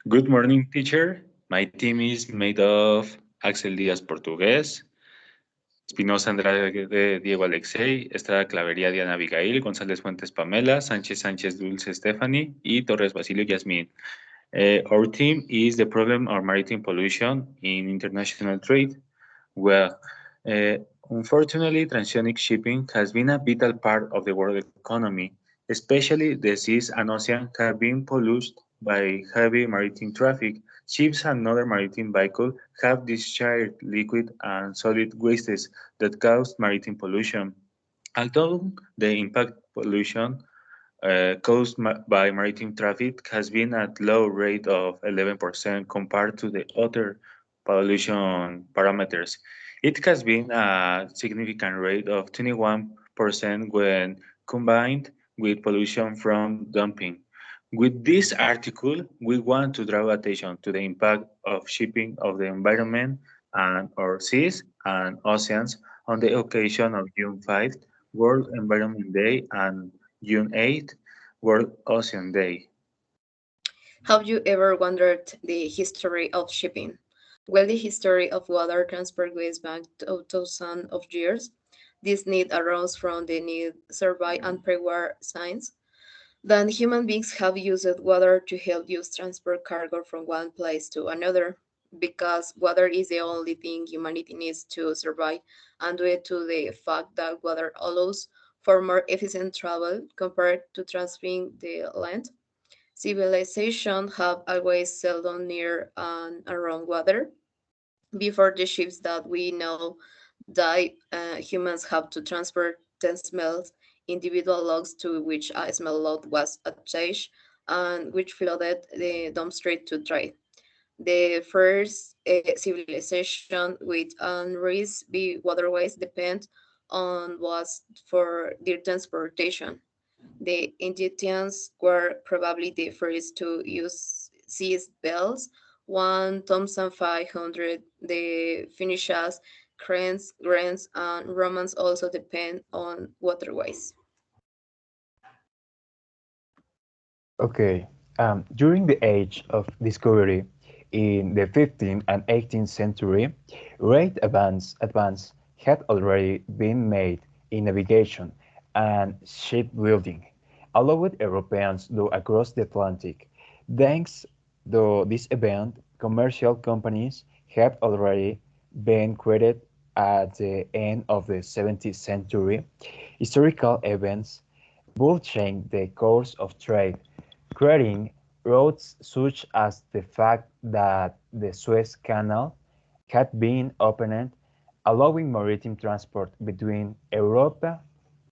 Good morning, teacher. My team is made of Axel Díaz Portugués, Espinosa Andrade Diego Alexei, Estrada Clavería Diana Abigail, González Fuentes Pamela, Sánchez Sánchez Dulce Stephanie, y Torres Basilio Yasmin. Our team is the problem of maritime pollution in international trade. Well, uh, unfortunately, transoceanic shipping has been a vital part of the world economy, especially the seas and oceans have been polluted by heavy maritime traffic. Ships and other maritime vehicles have discharged liquid and solid wastes that cause maritime pollution. Although the impact pollution caused by maritime traffic has been at low rate of 11% compared to the other pollution parameters. It has been a significant rate of 21% when combined with pollution from dumping. With this article, we want to draw attention to the impact of shipping of the environment and our seas and oceans on the occasion of June 5th, World Environment Day, and June 8th, World Ocean Day. Have you ever wondered the history of shipping? Well, the history of water transport goes back to thousands of years. This need arose from the need survey and pre-war science. Then human beings have used water to help use transport cargo from one place to another because water is the only thing humanity needs to survive, and due to the fact that water allows for more efficient travel compared to transporting the land. Civilization have always sailed near and around water. Before the ships that we know died, humans have to transport 10 smells, individual logs to which a smell log was attached and which flooded the dump street to trade. The first civilization with unreached waterways depend on was for their transportation. The Egyptians were probably the first to use sea bells. 1500, the Phoenicians, cranes, grains, and Romans also depend on waterways. Okay, during the age of discovery in the 15th and 18th century, great advance had already been made in navigation and shipbuilding, allowed Europeans to across the Atlantic. Thanks to this event, commercial companies had already been created at the end of the 17th century. Historical events would change the course of trade, creating routes such as the fact that the Suez Canal had been opened, allowing maritime transport between Europe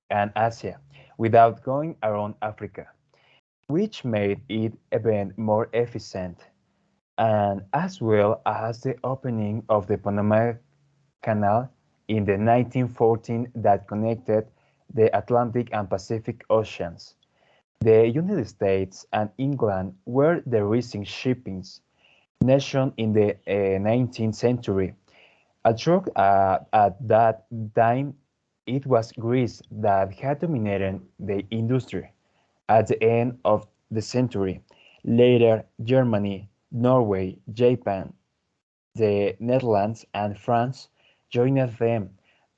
and Asia without going around Africa, which made it even more efficient, and as well as the opening of the Panama Canal in the 1914 that connected the Atlantic and Pacific Oceans. The United States and England were the rising shipping nation in the 19th century. At that time, it was Greece that had dominated the industry. At the end of the century, later Germany, Norway, Japan, the Netherlands, and France joined them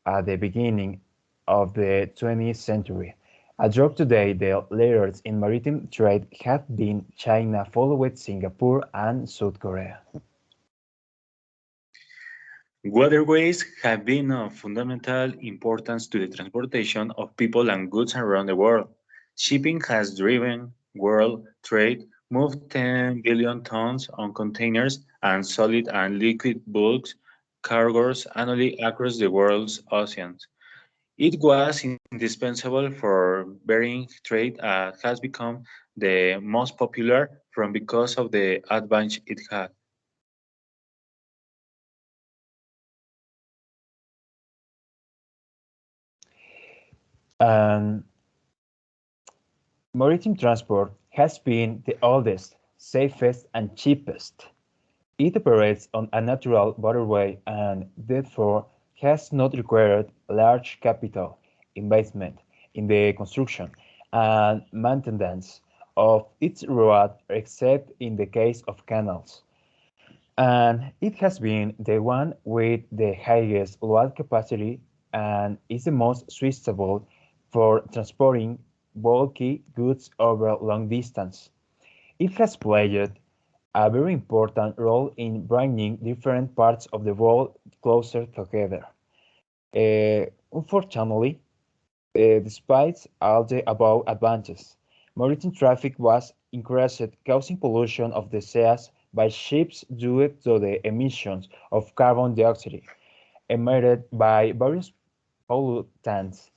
at the beginning of the 20th century. A drop today, the leaders in maritime trade have been China, followed Singapore and South Korea. Waterways have been of fundamental importance to the transportation of people and goods around the world. Shipping has driven world trade, moved 10 billion tons on containers and solid and liquid bulk cargoes annually across the world's oceans. It was indispensable for bearing trade and has become the most popular from because of the advantage it had. And maritime transport has been the oldest, safest, and cheapest. It operates on a natural waterway and therefore has not required large capital investment in the construction and maintenance of its road except in the case of canals, and it has been the one with the highest load capacity and is the most suitable for transporting bulky goods over long distance. It has played a very important role in bringing different parts of the world closer together. Unfortunately, despite all the above advantages, maritime traffic was increased, causing pollution of the seas by ships due to the emissions of carbon dioxide emitted by various pollutants,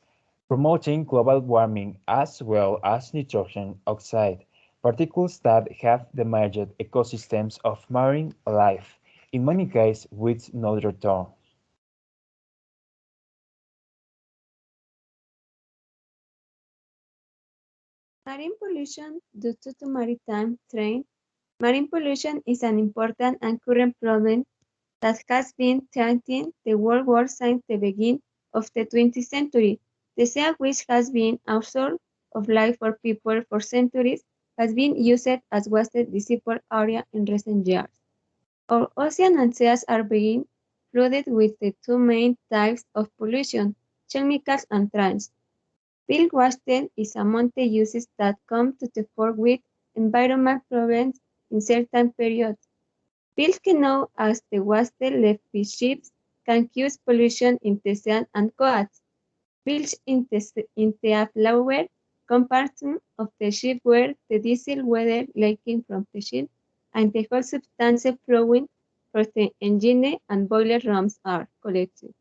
promoting global warming as well as nitrogen oxide, particles that have damaged ecosystems of marine life, in many cases with no return. Marine pollution due to the maritime trade. Marine pollution is an important and current problem that has been threatening the world war since the beginning of the 20th century. The sea, which has been a source of life for people for centuries, has been used as waste disposal area in recent years. Our oceans and seas are being flooded with the two main types of pollution, chemicals and trans. Bill Washington is among the uses that come to the fore with environmental problems in certain periods. Bills know as the waste left by ships can cause pollution in the sea and coasts. Bills in the lower compartment of the ship where the diesel water leaking from the ship and the whole substance flowing from the engine and boiler rooms are collected.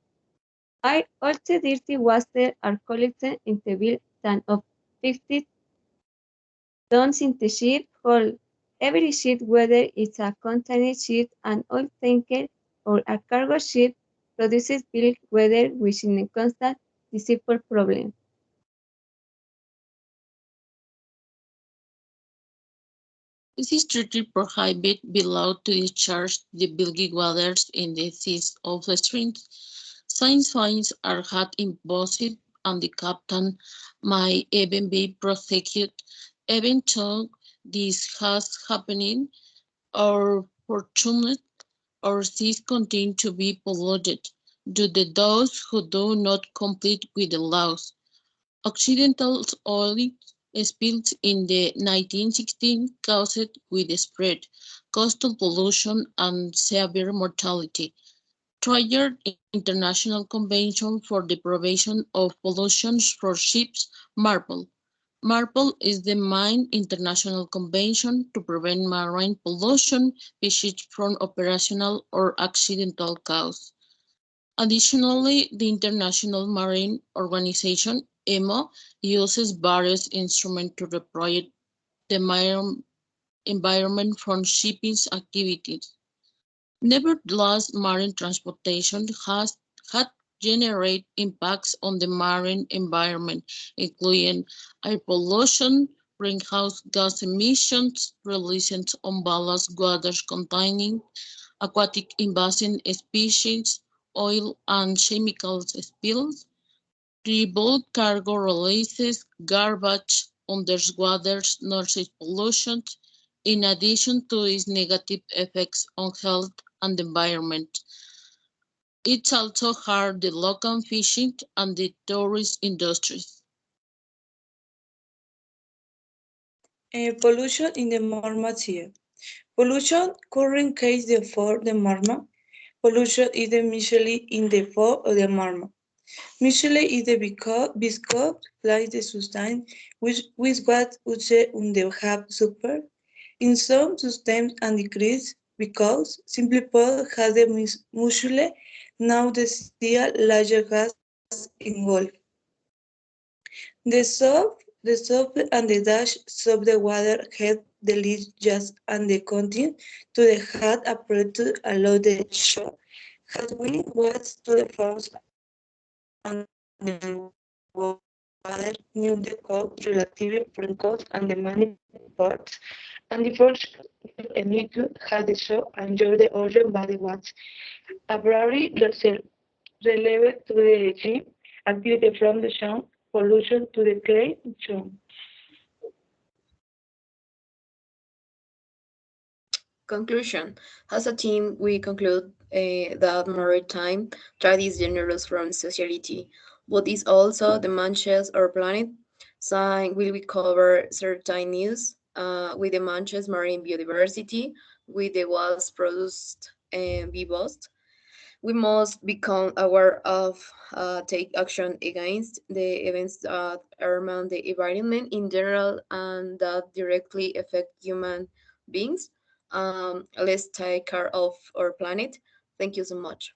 All the dirty water are collected in the bill tank of 50 tons in the ship hold. Every ship, whether it's a container ship, an oil tanker, or a cargo ship, produces bilk weather, which is a constant disciple problem. It is strictly prohibited below to discharge the bilky waters in the seas of the streams. Since fines are had imposed and the captain might even be prosecuted, even though this has happened, or fortunate our seas continue to be polluted due to those who do not comply with the laws. Occidental oil spills in the 1916 caused widespread coastal pollution and severe mortality. Triggered International Convention for the Prevention of Pollution for Ships, MARPOL. MARPOL is the main international convention to prevent marine pollution by ships from operational or accidental causes. Additionally, the International Marine Organization (IMO) uses various instruments to report the environment from shipping activities. Nevertheless, marine transportation has had generate impacts on the marine environment, including air pollution, greenhouse gas emissions, releases on ballast waters containing aquatic invasive species, oil and chemicals spills, bulk cargo releases, garbage, underwater noise pollution, in addition to its negative effects on health and the environment. It also hurt the local fishing and the tourist industries. Pollution in the Marma Sea. Pollution current case the for the Marma. Pollution is the initially in the fall of the Marma. Initially is the because flies the sustain which with what would say on the have super. In some systems and decrease because simply put has the muscle now the sea larger gas involved. The soap and the dash soap the water head the lead just and the continue to the head approach to allow the shore. Has we was to the force and the water knew the code relative from coast and the many parts and the first enemy had the show and enjoy the ocean by the watch. A very relevant to the ship activity from the sound pollution to the clay zone. Conclusion. As a team, we conclude that maritime trade is generous from sociality, but is also damages our planet. So will we cover certain news with the Manches marine biodiversity, with the waste produced and be lost. We must become aware of take action against the events that harm the environment in general and that directly affect human beings. Let's take care of our planet. Thank you so much.